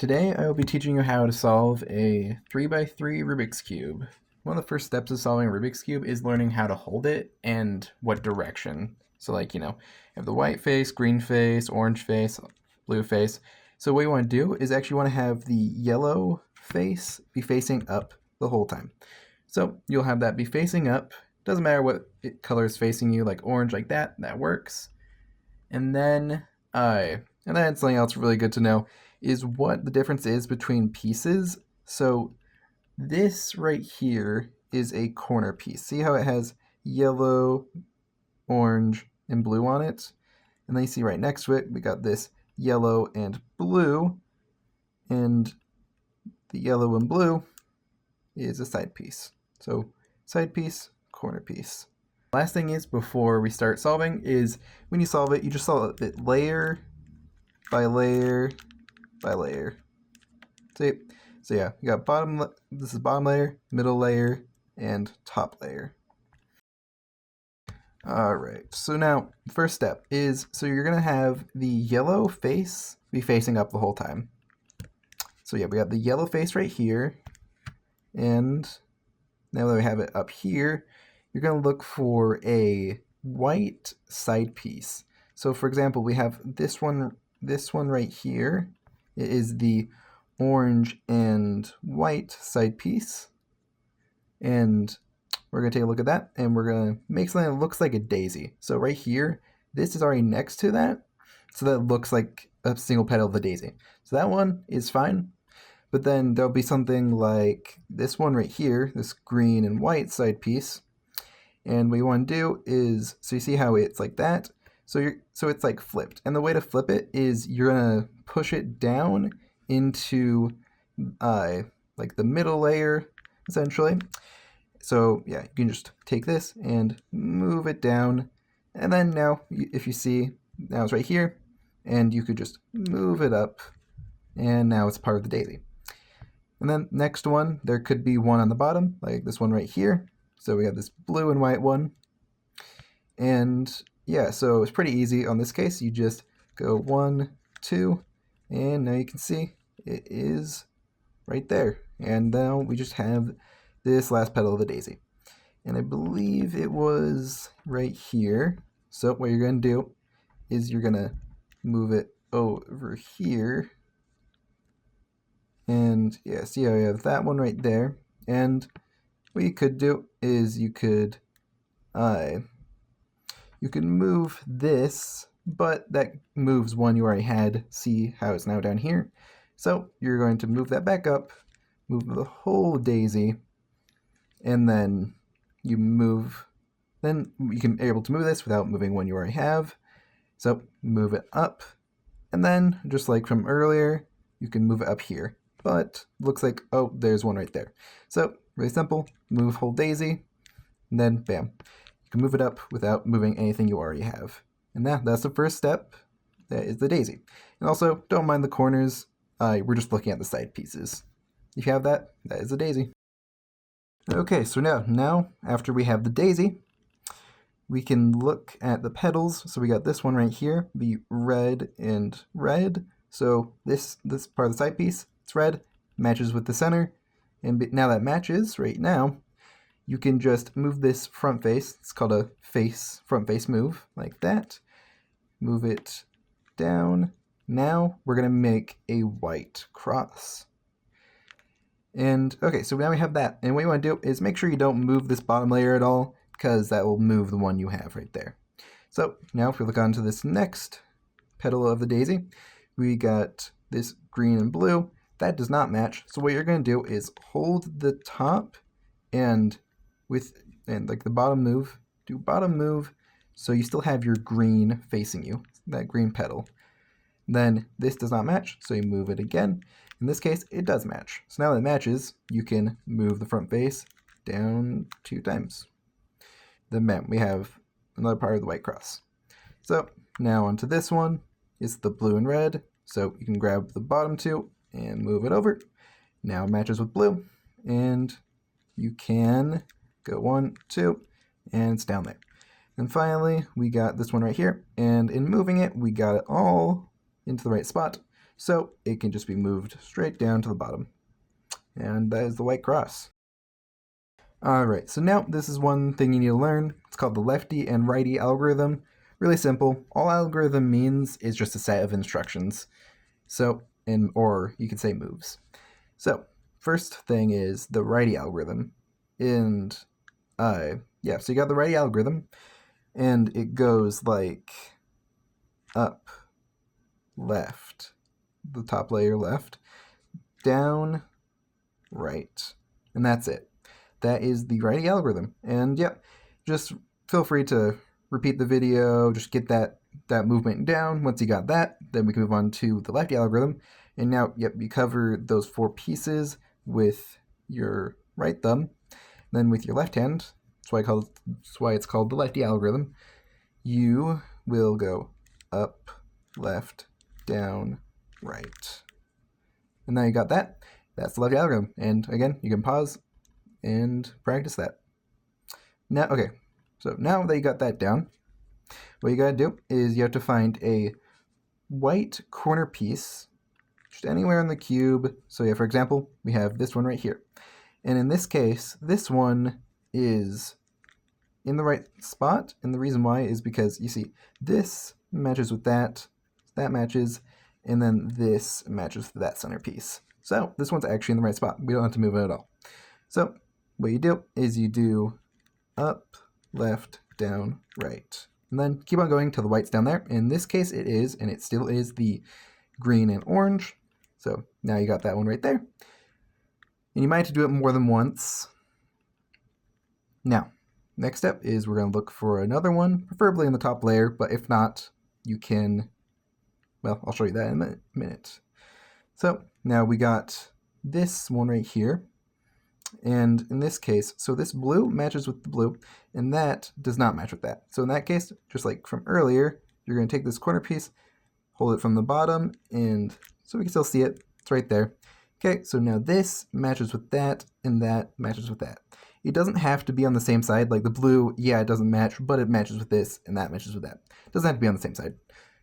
Today I will be teaching you how to solve a 3x3 Rubik's Cube. One of the first steps of solving a Rubik's Cube is learning how to hold it and what direction. So you have the white face, green face, orange face, blue face. So what you want to do is actually want to have the yellow face be facing up the whole time. So you'll have that be facing up. Doesn't matter what color is facing you, like orange, like that works. And then something else really good to know is what the difference is between pieces. So this right here is a corner piece. See how it has yellow, orange, and blue on it? And then you see right next to it, we got this yellow and blue, and the yellow and blue is a side piece. So side piece, corner piece. Last thing is, before we start solving, is when you solve it, you just solve it layer by layer by layer. See? So yeah, you got this is bottom layer, middle layer, and top layer. Alright, so now, first step is, so you're going to have the yellow face be facing up the whole time. So yeah, we got the yellow face right here, and now that we have it up here, you're going to look for a white side piece. So for example, we have this one right here. It is the orange and white side piece. And we're going to take a look at that, and we're going to make something that looks like a daisy. So right here, this is already next to that, so that looks like a single petal of the daisy. So that one is fine. But then there'll be something like this one right here, this green and white side piece. And what you want to do is, so you see how it's like that? So it's like flipped. And the way to flip it is you're going to push it down into like the middle layer, essentially. So yeah, you can just take this and move it down. And then now, if you see, now it's right here. And you could just move it up. And now it's part of the daisy. And then next one, there could be one on the bottom, like this one right here. So we have this blue and white one. And yeah, so it's pretty easy on this case. You just go 1, 2, and now you can see it is right there. And now we just have this last petal of the daisy. And I believe it was right here. So what you're going to do is you're going to move it over here. And yeah, see how you have that one right there. And what you could do is you could move this, but that moves one you already had. See how it's now down here? So you're going to move that back up, move the whole daisy, and then you can be able to move this without moving one you already have. So move it up, and then just like from earlier, you can move it up here. But looks like, oh, there's one right there. So really simple, move whole daisy, and then bam. You can move it up without moving anything you already have. And that's the first step. That is the daisy. And also, don't mind the corners. We're just looking at the side pieces. If you have that, that is the daisy. Okay, so now after we have the daisy, we can look at the petals. So we got this one right here, the red and red. So this part of the side piece, it's red, matches with the center, and now that matches right now, you can just move this front face. It's called a front face move, like that. Move it down. Now we're going to make a white cross. And okay, so now we have that. And what you want to do is make sure you don't move this bottom layer at all, because that will move the one you have right there. So now if we look onto this next petal of the daisy, we got this green and blue. That does not match. So what you're going to do is hold the top and like the bottom move, do bottom move, so you still have your green facing you, that green petal. Then this does not match, so you move it again. In this case, it does match. So now that it matches, you can move the front face down 2 times. Then bam, we have another part of the white cross. So now onto this one, it's the blue and red. So you can grab the bottom 2 and move it over. Now it matches with blue, and you can go 1, 2, and it's down there. And finally, we got this one right here, and in moving it, we got it all into the right spot. so it can just be moved straight down to the bottom. And that is the white cross. Alright, so now this is one thing you need to learn. It's called the lefty and righty algorithm. Really simple. All algorithm means is just a set of instructions. So, or you could say moves. So, first thing is the righty algorithm. And, so you got the righty algorithm, and it goes like up, left, the top layer left, down, right. And that's it. That is the righty algorithm. And just feel free to repeat the video, just get that movement down. Once you got that, then we can move on to the lefty algorithm. And now, you cover those 4 pieces with your right thumb. Then with your left hand, that's why it's called the lefty algorithm, you will go up, left, down, right. And now you got that. That's the lefty algorithm. And again, you can pause and practice that. Now, okay, so now that you got that down, what you gotta do is you have to find a white corner piece just anywhere on the cube. So for example, we have this one right here. And in this case, this one is in the right spot, and the reason why is because you see this matches with that matches, and then this matches with that centerpiece. So this one's actually in the right spot. We don't have to move it at all. So what you do is you do up, left, down, right. And then keep on going till the white's down there. In this case it is, and it still is, the green and orange. So now you got that one right there. And you might have to do it more than once. Now, next step is we're going to look for another one, preferably in the top layer, but if not, you can, well, I'll show you that in a minute. So now we got this one right here. And in this case, so this blue matches with the blue, and that does not match with that. So in that case, just like from earlier, you're going to take this corner piece, hold it from the bottom, and so we can still see it. It's right there. Okay, so now this matches with that, and that matches with that. It doesn't have to be on the same side. Like the blue, it doesn't match, but it matches with this, and that matches with that. It doesn't have to be on the same side.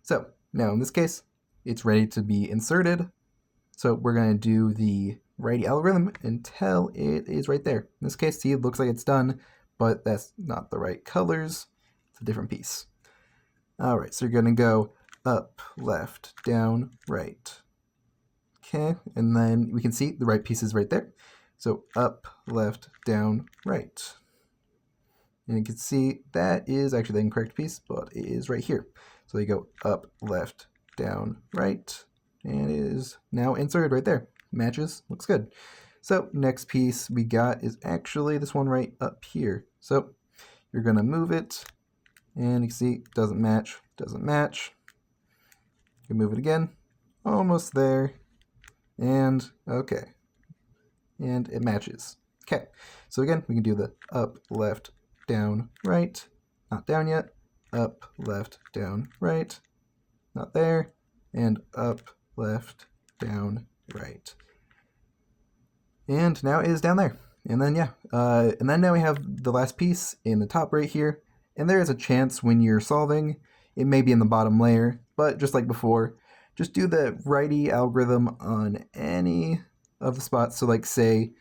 So now in this case, it's ready to be inserted. So we're going to do the righty algorithm until it is right there. In this case, see, it looks like it's done, but that's not the right colors. It's a different piece. All right, so you're going to go up, left, down, right. Okay, and then we can see the right piece is right there. So up, left, down, right. And you can see that is actually the incorrect piece, but it is right here. So you go up, left, down, right, and it is now inserted right there. Matches, looks good. So next piece we got is actually this one right up here. So you're gonna move it, and you can see doesn't match, doesn't match. You can move it again, almost there, and okay, and it matches. Okay, so again we can do the up, left, down, right, not down yet, up, left, down, right, not there, and up, left, down, right. And now it is down there. And then and then now we have the last piece in the top right here. And there is a chance when you're solving, it may be in the bottom layer, but just like before, just do the righty algorithm on any of the spots. So like say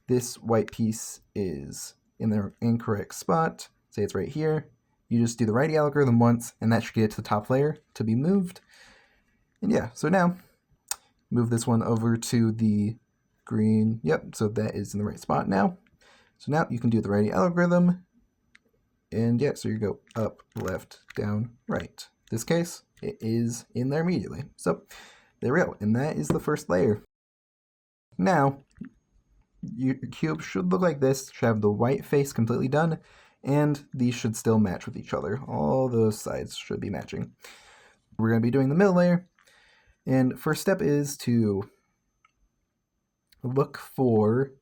this white piece is in the incorrect spot, say it's right here, you just do the righty algorithm once, and that should get it to the top layer to be moved. And so now move this one over to the green. Yep, so that is in the right spot now. So now you can do the righty algorithm, and so you go up, left, down, right. In this case, it is in there immediately. So there we go, and that is the first layer. Now your cube should look like this, should have the white face completely done, and these should still match with each other. All those sides should be matching. We're going to be doing the middle layer, and first step is to look for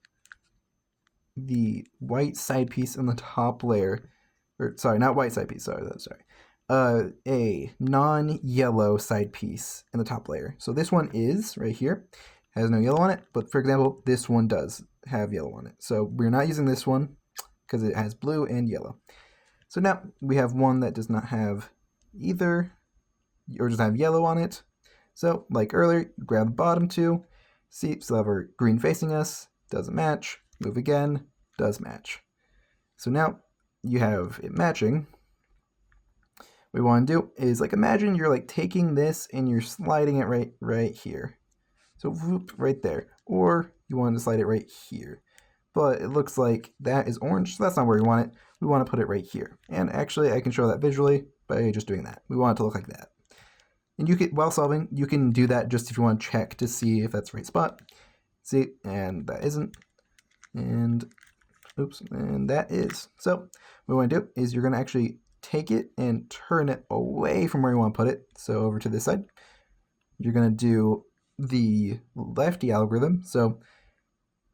the white side piece in the top layer, or sorry, not white side piece, sorry, a non-yellow side piece in the top layer. So this one is right here, has no yellow on it, but for example, this one does have yellow on it. So we're not using this one because it has blue and yellow. So now we have one that does not have either, or does not have yellow on it. So, like earlier, grab the bottom two, see, so have our green facing us, doesn't match, move again, does match. So now you have it matching. What we want to do is, like, imagine you're like taking this and you're sliding it right here. So whoop, right there. Or you want to slide it right here. But it looks like that is orange, so that's not where we want it. We want to put it right here. And actually, I can show that visually by just doing that. We want it to look like that. And you can, while solving, you can do that just if you want to check to see if that's the right spot. See, and that isn't. And oops, and that is. So what we want to do is you're going to actually take it and turn it away from where you want to put it. So over to this side. You're going to do the lefty algorithm. So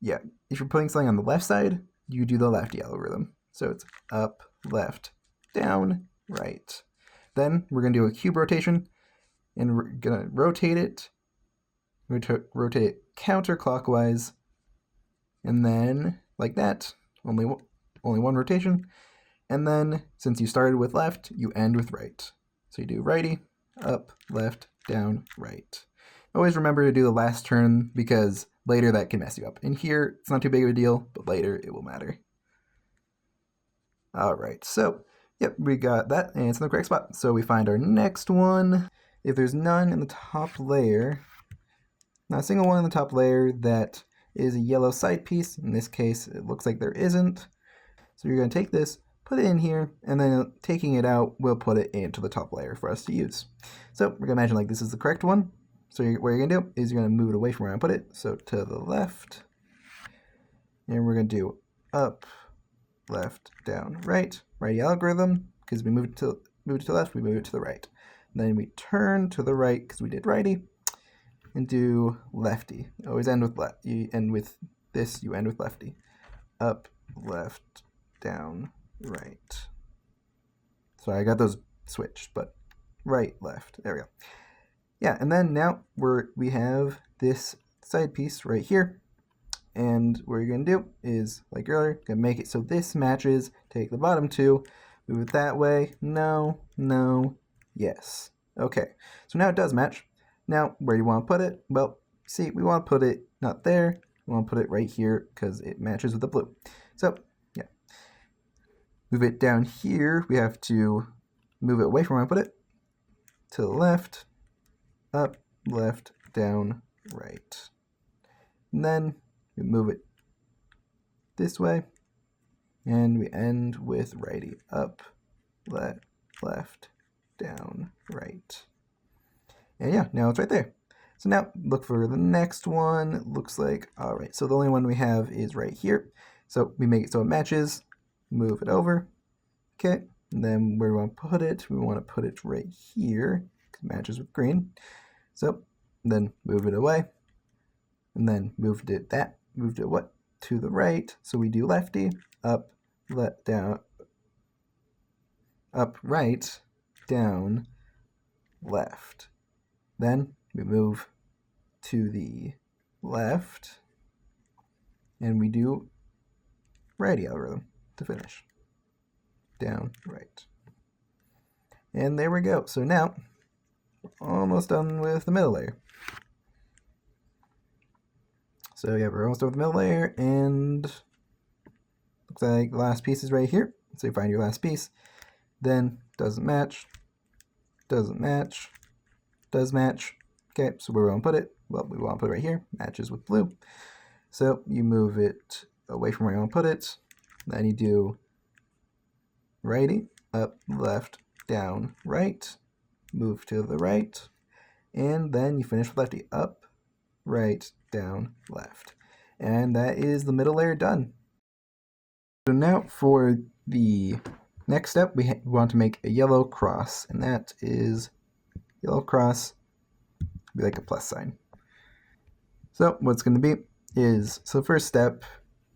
yeah, if you're putting something on the left side, you do the lefty algorithm. So it's up, left, down, right. Then we're going to do a cube rotation, and we're going to rotate it, rotate it counterclockwise, and then like that, only one rotation. And then since you started with left, you end with right. So you do righty, up, left, down, right. Always remember to do the last turn because later that can mess you up. In here, it's not too big of a deal, but later it will matter. All right, so yep, we got that, and it's in the correct spot. So we find our next one. If there's none in the top layer, not a single one in the top layer that is a yellow side piece. In this case, it looks like there isn't. So you're going to take this, put it in here, and then taking it out, we'll put it into the top layer for us to use. So we're going to imagine like this is the correct one. So what you're going to do is you're going to move it away from where I put it, so to the left. And we're going to do up, left, down, right, righty algorithm, because we moved it to the left, we move it to the right. And then we turn to the right because we did righty, and do lefty. Always end with left. You end with this, you end with lefty. Up, left, down, right. So I got those switched, but right, left. There we go. Yeah, and then now we have this side piece right here. And what you're going to do is, like earlier, going to make it so this matches. Take the bottom two, move it that way. No, no, yes. Okay, so now it does match. Now, where do you want to put it? Well, see, we want to put it not there. We want to put it right here because it matches with the blue. So, yeah. Move it down here. We have to move it away from where I put it. To the left, up, left, down, right. And then we move it this way. And we end with righty. Up, left, down, right. And yeah, now it's right there. So now look for the next one. It looks like, all right, so the only one we have is right here. So we make it so it matches, move it over. Okay, and then where do we want to put it? We want to put it right here, because it matches with green. So then move it away, and then moved it what? To the right. So we do lefty, up, down, up, right, down, left. Then we move to the left, and we do righty algorithm to finish. Down, right. And there we go. So now, we're almost done with the middle layer. So yeah, we're almost done with the middle layer, and looks like the last piece is right here. So you find your last piece, then doesn't match, does match. Okay, so where we want to put it? Well, we want to put it right here, matches with blue. So you move it away from where you want to put it. Then you do righty, up, left, down, right, move to the right, and then you finish with lefty, up, right, down, left. And that is the middle layer done. So now for the next step, we want to make a yellow cross, and that is yellow cross, be like a plus sign. So what's going to be is, so first step,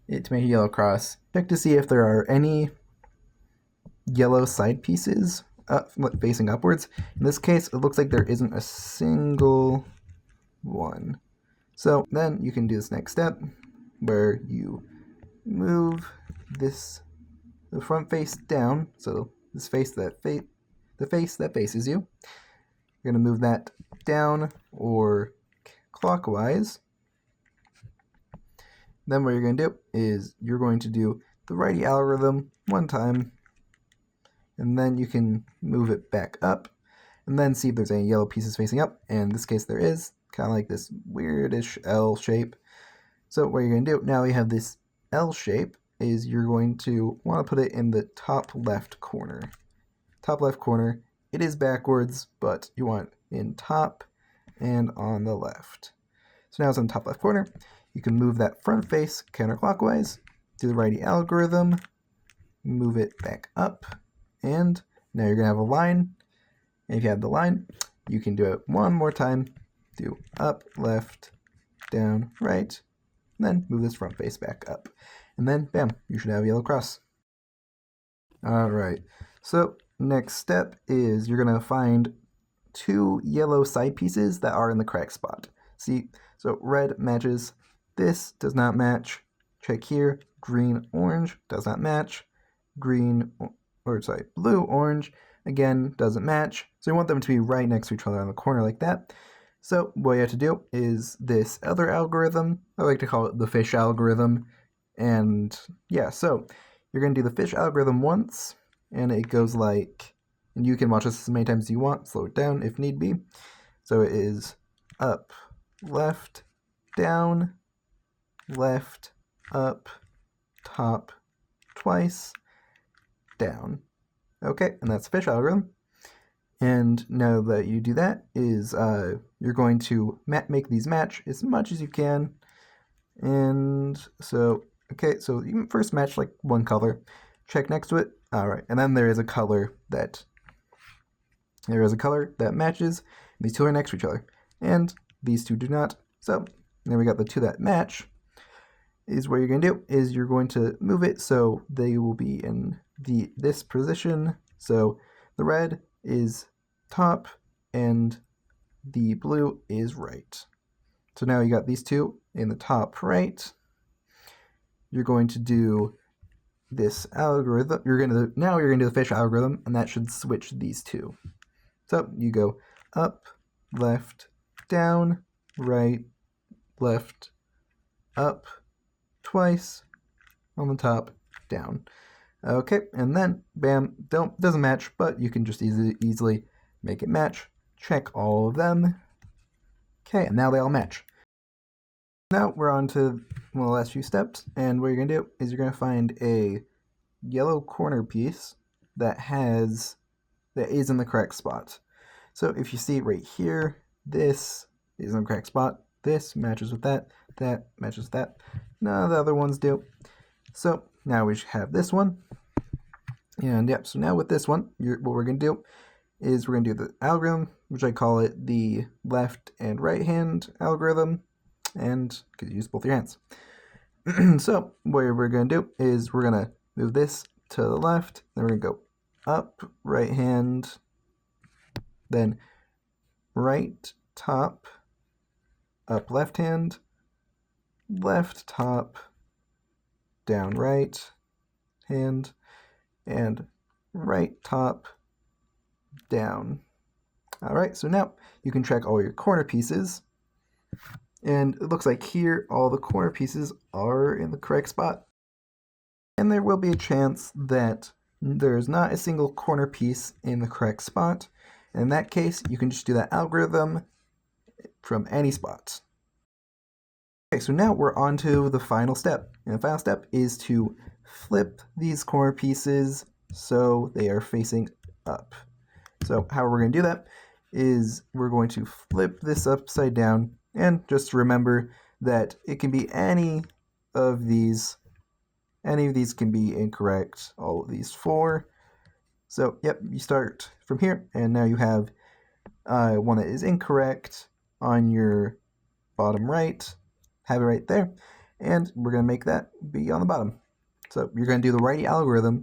to make a yellow cross, check to see if there are any yellow side pieces facing upwards. In this case, it looks like there isn't a single one. So then you can do this next step where you move the front face down. So this face the face that faces you. You're going to move that down or clockwise, then what you're going to do is you're going to do the righty algorithm one time, and then you can move it back up, and then see if there's any yellow pieces facing up. And in this case there is, kind of like this weirdish L shape. So what you're going to do, now you have this L shape, is you're going to want to put it in the top left corner. Top left corner, it is backwards, but you want it in top and on the left. So now it's in the top left corner. You can move that front face counterclockwise, do the righty algorithm, move it back up, and now you're going to have a line. And if you have the line, you can do it one more time. Do up, left, down, right, and then move this front face back up. And then, bam, you should have a yellow cross. Alright, so next step is you're going to find 2 yellow side pieces that are in the correct spot. See, so red matches, this does not match. Check here, green, orange, does not match. Blue, orange, again, doesn't match. So you want them to be right next to each other on the corner like that. So what you have to do is this other algorithm, I like to call it the fish algorithm. And yeah, so you're going to do the fish algorithm once, and it goes like, and you can watch this as many times as you want, slow it down if need be. So it is up, left, down, left, up, top, twice, down. Okay, and that's the fish algorithm. And now that you do that is you're going to make these match as much as you can. And so, okay, so you first match like one color, check next to it. All right, and then there is a color that matches. These two are next to each other, and these two do not. So now we got the two that match. Is what you're going to do is you're going to move it so they will be in this position. So the red is top and the blue is right. So now you got these two in the top right. You're going to do this algorithm. Now you're going to do the fish algorithm, and that should switch these two. So you go up, left, down, right, left, up, twice, on the top, down. Okay, and then, bam, doesn't match, but you can just easily make it match. Check all of them. Okay, and now they all match. Now we're on to the last few steps, and what you're going to do is you're going to find a yellow corner piece that is in the correct spot. So if you see it right here, this is in the correct spot. This matches with that. That matches with that. None of the other ones do. So now we should have this one. And yep, so now with this one, what we're going to do is we're going to do the algorithm, which I call it the left and right hand algorithm, and because you use both your hands. So what we're going to do is we're going to move this to the left, then we're going to go up, right hand, then right top, up left hand, left top, down right hand, and right top, down. All right, so now you can track all your corner pieces, and it looks like here all the corner pieces are in the correct spot. And there will be a chance that there's not a single corner piece in the correct spot. In that case, you can just do that algorithm from any spot. Okay, so now we're on to the final step. And the final step is to flip these corner pieces so they are facing up. So how we're going to do that is we're going to flip this upside down, and just remember that it can be any of these can be incorrect, all of these 4. So yep, you start from here, and now you have one that is incorrect on your bottom right, have it right there, and we're going to make that be on the bottom. So you're going to do the righty algorithm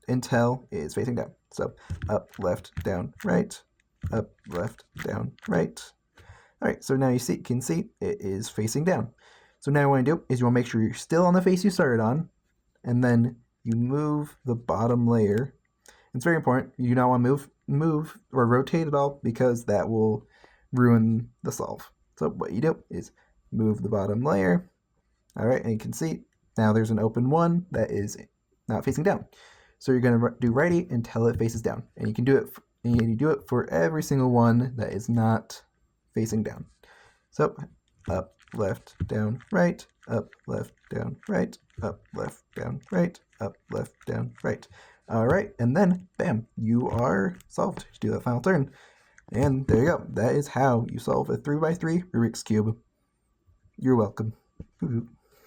until it is facing down. So up, left, down, right, up, left, down, right. All right, so now you can see it is facing down. So now what you want to do is you want to make sure you're still on the face you started on, and then you move the bottom layer. It's very important. You don't want to move or rotate at all, because that will ruin the solve. So what you do is move the bottom layer. All right, and you can see now there's an open one that is not facing down. So you're going to do righty until it faces down, and you can do it. And you do it for every single one that is not facing down. So up, left, down, right, up, left, down, right, up, left, down, right, up, left, down, right. All right, and then bam, you are solved. Do that final turn. And there you go. That is how you solve a 3x3 Rubik's Cube. You're welcome.